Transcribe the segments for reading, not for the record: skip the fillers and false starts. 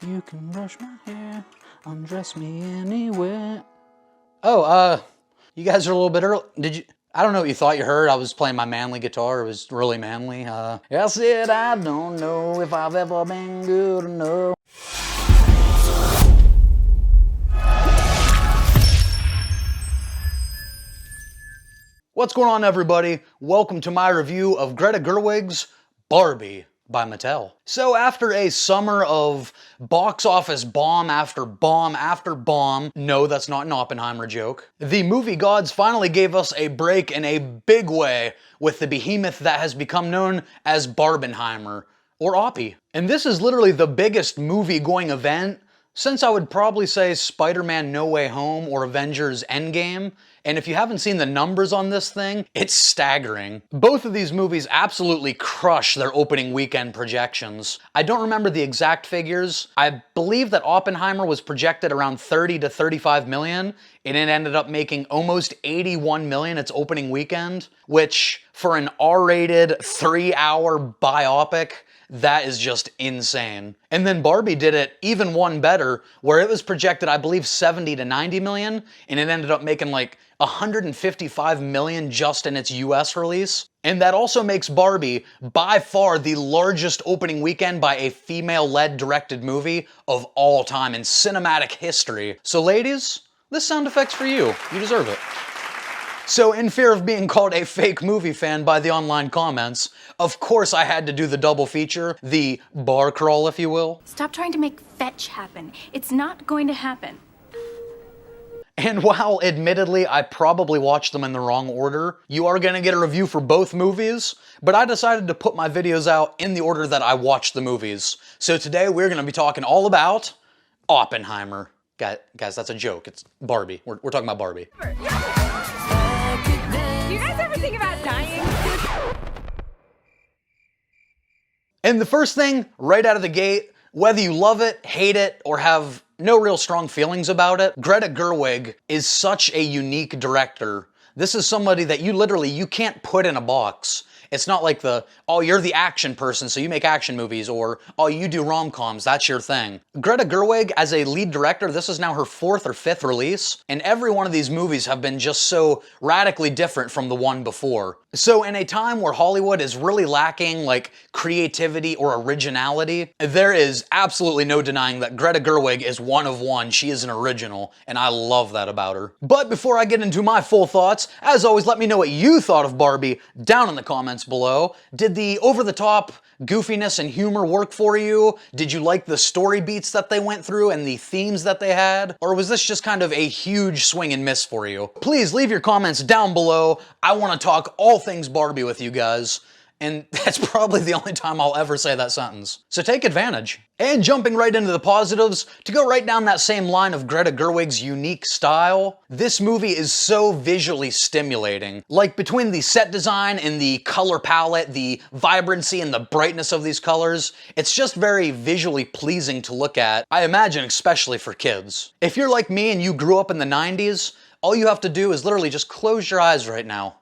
You can brush my hair, undress me anywhere. Oh, you guys are a little bit early. Did you? I don't know what you thought you heard. I was playing my manly guitar. It was really manly. I said I don't know if I've ever been good enough. What's going on, everybody? Welcome to my review of Greta Gerwig's Barbie by Mattel. So after a summer of box office bomb after bomb after bomb, no, that's not an Oppenheimer joke, the movie gods finally gave us a break in a big way with the behemoth that has become known as Barbenheimer, or Oppie. And this is literally the biggest movie-going event since I would probably say Spider-Man No Way Home or Avengers Endgame. And if you haven't seen the numbers on this thing, it's staggering. Both of these movies absolutely crush their opening weekend projections. I don't remember the exact figures. I believe that Oppenheimer was projected around 30 to 35 million, and it ended up making almost 81 million its opening weekend, which for an R-rated 3-hour biopic, that is just insane. And then Barbie did it even one better, where it was projected, I believe, 70 to 90 million, and it ended up making like 155 million just in its US release. And that also makes Barbie by far the largest opening weekend by a female-led directed movie of all time in cinematic history. So ladies, this sound effect's for you. You deserve it. So in fear of being called a fake movie fan by the online comments, of course I had to do the double feature, the bar crawl, if you will. Stop trying to make fetch happen. It's not going to happen. And while admittedly I probably watched them in the wrong order, you are gonna get a review for both movies, but I decided to put my videos out in the order that I watched the movies. So today we're gonna be talking all about Oppenheimer. Guys, that's a joke. It's Barbie. We're talking about Barbie. Do you guys ever think about dying? And the first thing, right out of the gate, whether you love it, hate it, or have no real strong feelings about it, Greta Gerwig is such a unique director. This is somebody that you can't put in a box. It's not like oh, you're the action person, so you make action movies, or, oh, you do rom-coms, that's your thing. Greta Gerwig, as a lead director, this is now her 4th or 5th release, and every one of these movies have been just so radically different from the one before. So in a time where Hollywood is really lacking, like, creativity or originality, there is absolutely no denying that Greta Gerwig is one of one. She is an original, and I love that about her. But before I get into my full thoughts, as always, let me know what you thought of Barbie down in the comments below. Did the over-the-top goofiness and humor work for you? Did you like the story beats that they went through and the themes that they had? Or was this just kind of a huge swing and miss for you? Please leave your comments down below. I want to talk all things Barbie with you guys. And that's probably the only time I'll ever say that sentence. So take advantage. And jumping right into the positives, to go right down that same line of Greta Gerwig's unique style, this movie is so visually stimulating. Like, between the set design and the color palette, the vibrancy and the brightness of these colors, it's just very visually pleasing to look at, I imagine especially for kids. If you're like me and you grew up in the 90s, all you have to do is literally just close your eyes right now.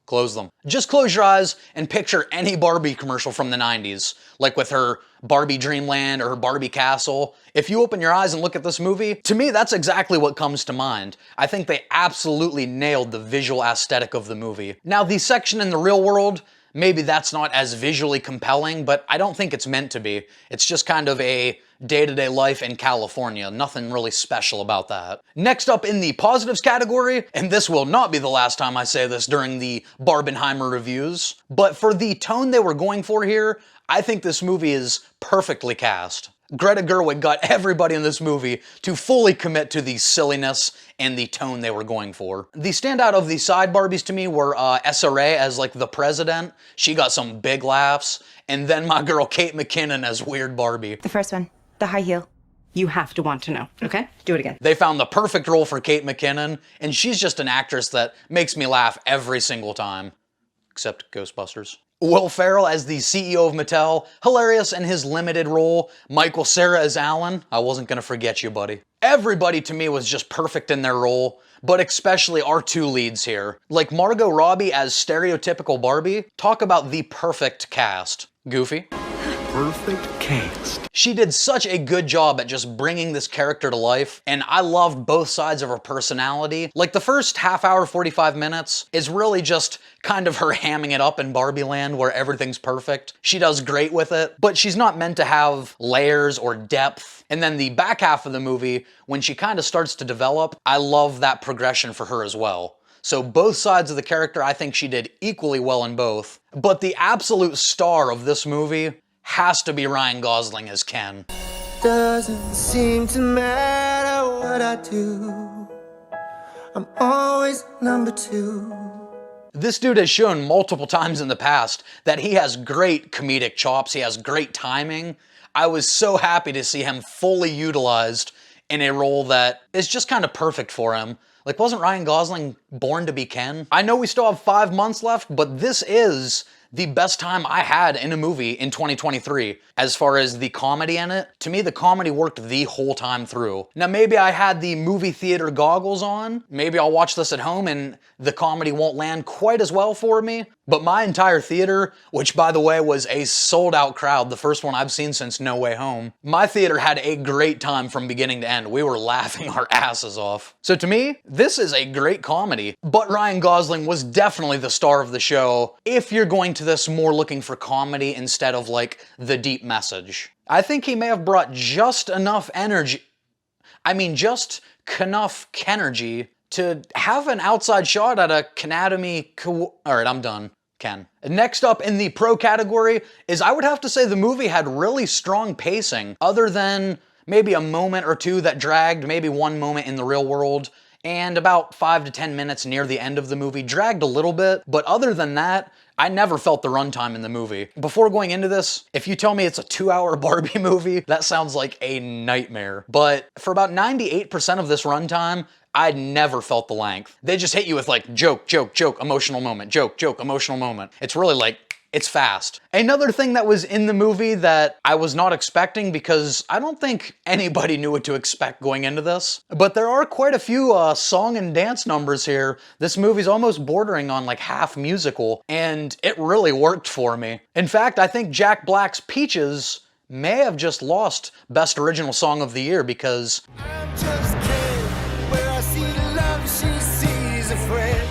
Close them. Just close your eyes and picture any Barbie commercial from the 90s, like with her Barbie Dreamland or her Barbie Castle. If you open your eyes and look at this movie, to me that's exactly what comes to mind. I think they absolutely nailed the visual aesthetic of the movie. Now, the section in the real world, maybe that's not as visually compelling, but I don't think it's meant to be. It's just kind of a day-to-day life in California. Nothing really special about that. Next up in the positives category, and this will not be the last time I say this during the Barbenheimer reviews, but for the tone they were going for here, I think this movie is perfectly cast. Greta Gerwig got everybody in this movie to fully commit to the silliness and the tone they were going for. The standout of the side Barbies to me were SRA as like the president. She got some big laughs. And then my girl Kate McKinnon as Weird Barbie. The first one, the high heel. You have to want to know, okay? Do it again. They found the perfect role for Kate McKinnon, and she's just an actress that makes me laugh every single time. Except Ghostbusters. Will Ferrell as the CEO of Mattel, hilarious in his limited role. Michael Cera as Alan, I wasn't gonna forget you, buddy. Everybody to me was just perfect in their role, but especially our two leads here. Like Margot Robbie as stereotypical Barbie, talk about the perfect cast. Goofy. perfect cast. She did such a good job at just bringing this character to life, and I loved both sides of her personality. Like, the first half hour, 45 minutes is really just kind of her hamming it up in Barbie Land where everything's perfect. She does great with it, but she's not meant to have layers or depth. And then the back half of the movie, when she kind of starts to develop, I love that progression for her as well. So both sides of the character, I think she did equally well in both. But the absolute star of this movie has to be Ryan Gosling as Ken. Doesn't seem to matter what I do, I'm always number two. This dude has shown multiple times in the past that he has great comedic chops, he has great timing. I was so happy to see him fully utilized in a role that is just kind of perfect for him. Like, wasn't Ryan Gosling born to be Ken? I know we still have 5 months left, but this is the best time I had in a movie in 2023. As far as the comedy in it, to me the comedy worked the whole time through. Now maybe I had the movie theater goggles on, maybe I'll watch this at home and the comedy won't land quite as well for me, but my entire theater, which by the way was a sold out crowd, the first one I've seen since No Way Home, my theater had a great time from beginning to end. We were laughing our asses off. So to me, this is a great comedy, but Ryan Gosling was definitely the star of the show if you're going to this more looking for comedy instead of like the deep message. I think he may have brought just enough energy, just enough Kenergy to have an outside shot at a Canatomy. Alright, I'm done. Ken. Next up in the pro category is, I would have to say the movie had really strong pacing, other than maybe a moment or two that dragged, maybe one moment in the real world, and about 5 to 10 minutes near the end of the movie dragged a little bit, but other than that, I never felt the runtime in the movie. Before going into this, if you tell me it's a 2-hour Barbie movie, that sounds like a nightmare. But for about 98% of this runtime, I never felt the length. They just hit you with like joke, joke, joke, emotional moment, joke, joke, emotional moment. It's really like, it's fast. Another thing that was in the movie that I was not expecting, because I don't think anybody knew what to expect going into this, but there are quite a few song and dance numbers here. This movie's almost bordering on like half musical, and it really worked for me. In fact, I think Jack Black's Peaches may have just lost Best Original Song of the Year, because I'm just kidding. Where I see love, she sees a friend.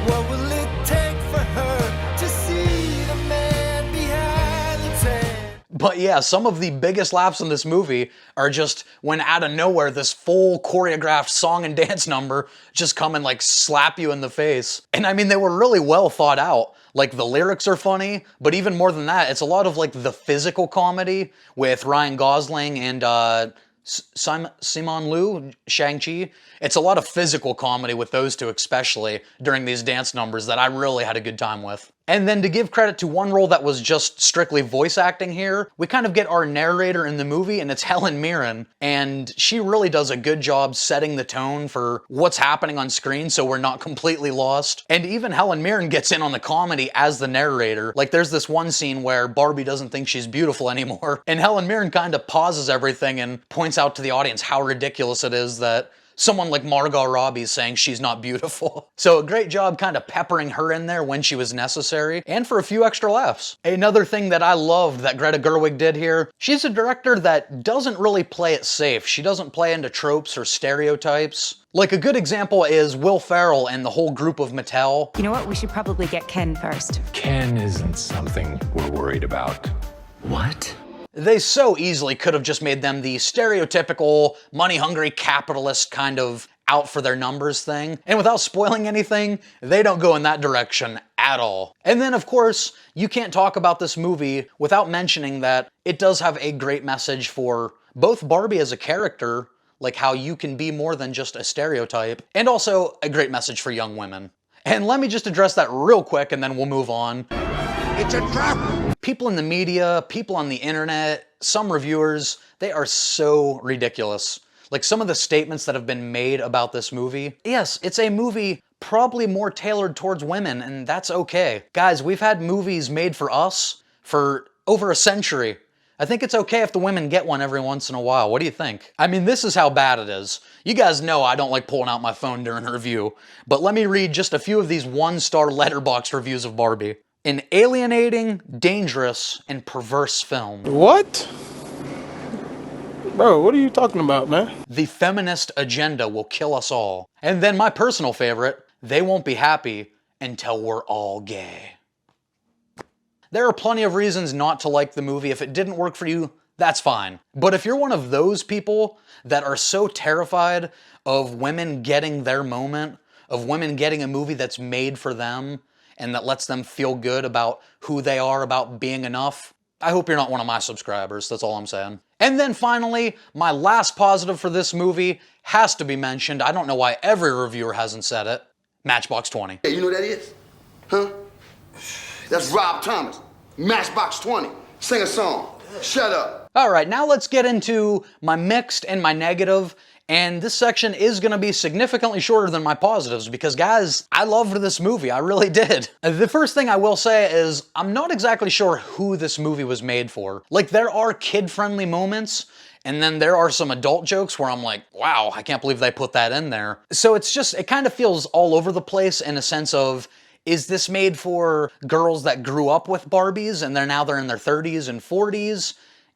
What will it take for her to see the man behind the tent? But yeah, some of the biggest laughs in this movie are just when out of nowhere this full choreographed song and dance number just come and like slap you in the face. And I mean, they were really well thought out. Like, the lyrics are funny, but even more than that, it's a lot of like the physical comedy with Ryan Gosling and Simon Liu, Shang-Chi. It's a lot of physical comedy with those two, especially during these dance numbers, that I really had a good time with. And then to give credit to one role that was just strictly voice acting here, we kind of get our narrator in the movie, and it's Helen Mirren, and she really does a good job setting the tone for what's happening on screen so we're not completely lost. And even Helen Mirren gets in on the comedy as the narrator. Like, there's this one scene where Barbie doesn't think she's beautiful anymore, and Helen Mirren kind of pauses everything and points out to the audience how ridiculous it is that someone like Margot Robbie is saying she's not beautiful. So a great job kind of peppering her in there when she was necessary, and for a few extra laughs. Another thing that I loved that Greta Gerwig did here, she's a director that doesn't really play it safe. She doesn't play into tropes or stereotypes. Like, a good example is Will Ferrell and the whole group of Mattel. You know what? We should probably get Ken first. Ken isn't something we're worried about. What? They so easily could have just made them the stereotypical, money-hungry capitalist kind of out for their numbers thing. And without spoiling anything, they don't go in that direction at all. And then, of course, you can't talk about this movie without mentioning that it does have a great message for both Barbie as a character, like how you can be more than just a stereotype, and also a great message for young women. And let me just address that real quick and then we'll move on. It's a trap! People in the media, people on the internet, some reviewers, they are so ridiculous. Like, some of the statements that have been made about this movie. Yes, it's a movie probably more tailored towards women, and that's okay. Guys, we've had movies made for us for over a century. I think it's okay if the women get one every once in a while. What do you think? I mean, this is how bad it is. You guys know I don't like pulling out my phone during a review, but let me read just a few of these 1-star Letterboxd reviews of Barbie. An alienating, dangerous, and perverse film. What? Bro, what are you talking about, man? The feminist agenda will kill us all. And then my personal favorite, they won't be happy until we're all gay. There are plenty of reasons not to like the movie. If it didn't work for you, that's fine. But if you're one of those people that are so terrified of women getting their moment, of women getting a movie that's made for them, and that lets them feel good about who they are, about being enough, I hope you're not one of my subscribers, that's all I'm saying. And then finally, my last positive for this movie has to be mentioned. I don't know why every reviewer hasn't said it. Matchbox 20. Hey, you know who that is? Huh? That's Rob Thomas. Matchbox 20. Sing a song. Shut up. All right, now let's get into my mixed and my negative. And this section is going to be significantly shorter than my positives because, guys, I loved this movie. I really did. The first thing I will say is I'm not exactly sure who this movie was made for. Like, there are kid-friendly moments, and then there are some adult jokes where I'm like, wow, I can't believe they put that in there. So it's just, it kind of feels all over the place in a sense of, is this made for girls that grew up with Barbies and they're in their 30s and 40s?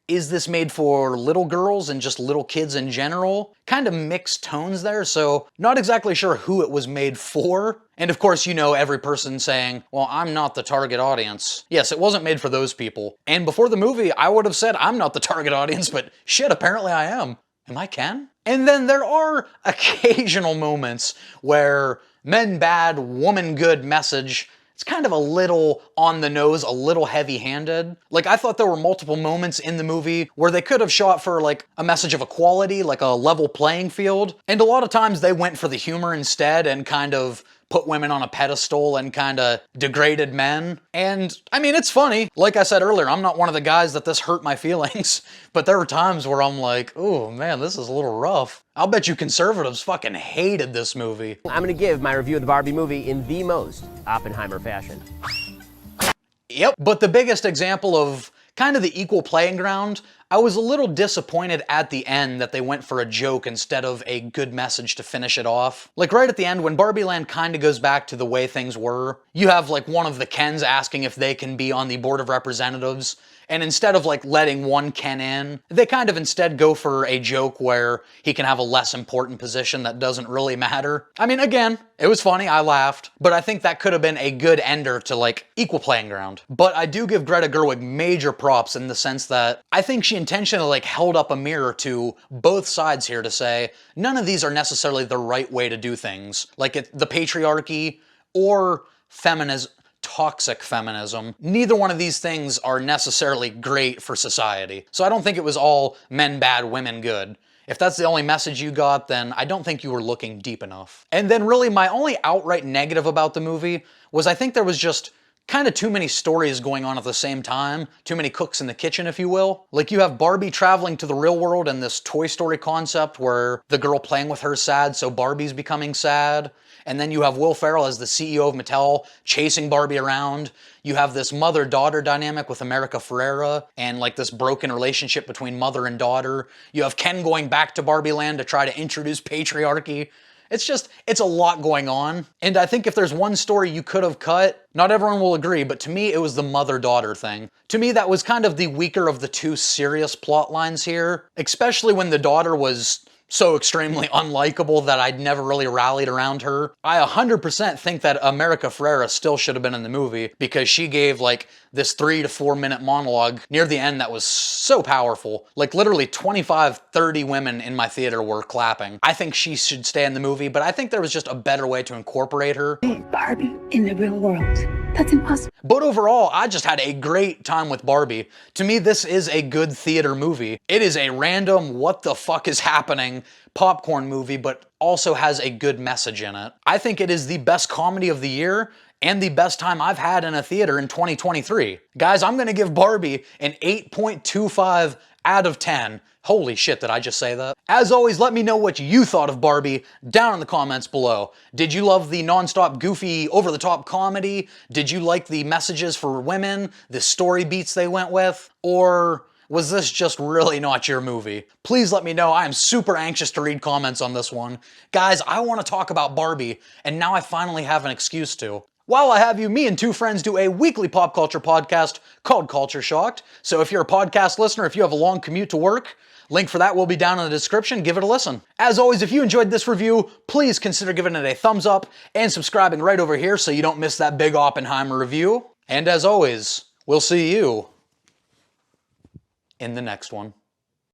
Is this made for little girls and just little kids in general? Kind of mixed tones there, so not exactly sure who it was made for. And of course, you know every person saying, well, I'm not the target audience. Yes, it wasn't made for those people. And before the movie, I would have said I'm not the target audience, but shit, apparently I am. Am I Ken? And then there are occasional moments where men bad, woman good message, it's kind of a little on the nose, a little heavy-handed. Like, I thought there were multiple moments in the movie where they could have shot for, like, a message of equality, like a level playing field. And a lot of times they went for the humor instead and kind of put women on a pedestal and kind of degraded men. And, I mean, it's funny. Like I said earlier, I'm not one of the guys that this hurt my feelings, but there were times where I'm like, oh man, this is a little rough. I'll bet you conservatives fucking hated this movie. I'm gonna give my review of the Barbie movie in the most Oppenheimer fashion. Yep, but the biggest example of kind of the equal playing ground, I was a little disappointed at the end that they went for a joke instead of a good message to finish it off. Like right at the end, when Barbie Land kind of goes back to the way things were, you have like one of the Kens asking if they can be on the Board of Representatives, and instead of like letting one Ken in, they kind of instead go for a joke where he can have a less important position that doesn't really matter. I mean, again, it was funny, I laughed, but I think that could have been a good ender to like equal playing ground. But I do give Greta Gerwig major props in the sense that I think she intentionally like held up a mirror to both sides here to say, none of these are necessarily the right way to do things. Like the patriarchy or feminism, toxic feminism. Neither one of these things are necessarily great for society. So I don't think it was all men bad, women good. If that's the only message you got, then I don't think you were looking deep enough. And then really my only outright negative about the movie was I think there was just kind of too many stories going on at the same time, too many cooks in the kitchen, if you will. Like you have Barbie traveling to the real world and this Toy Story concept where the girl playing with her is sad, so Barbie's becoming sad. And then you have Will Ferrell as the CEO of Mattel chasing Barbie around. You have this mother-daughter dynamic with America Ferrera and like this broken relationship between mother and daughter. You have Ken going back to Barbie Land to try to introduce patriarchy. It's a lot going on. And I think if there's one story you could have cut, not everyone will agree, but to me, it was the mother-daughter thing. To me, that was kind of the weaker of the two serious plot lines here, especially when the daughter was so extremely unlikable that I'd never really rallied around her. I 100% think that America Ferrera still should have been in the movie because she gave like this 3 to 4 minute monologue near the end that was so powerful. Like literally 25, 30 women in my theater were clapping. I think she should stay in the movie, but I think there was just a better way to incorporate her. Barbie in the real world. That's impossible. But overall, I just had a great time with Barbie. To me, this is a good theater movie. It is a random, what the fuck is happening popcorn movie, but also has a good message in it. I think it is the best comedy of the year and the best time I've had in a theater in 2023. Guys, I'm gonna give Barbie an 8.25 out of 10. Holy shit, did I just say that? As always, let me know what you thought of Barbie down in the comments below. Did you love the non-stop, goofy, over-the-top comedy? Did you like the messages for women, the story beats they went with? Or was this just really not your movie? Please let me know. I am super anxious to read comments on this one. Guys, I want to talk about Barbie, and now I finally have an excuse to. While I have you, me and two friends do a weekly pop culture podcast called Culture Shocked. So if you're a podcast listener, if you have a long commute to work, link for that will be down in the description. Give it a listen. As always, if you enjoyed this review, please consider giving it a thumbs up and subscribing right over here so you don't miss that big Oppenheimer review. And as always, we'll see you in the next one.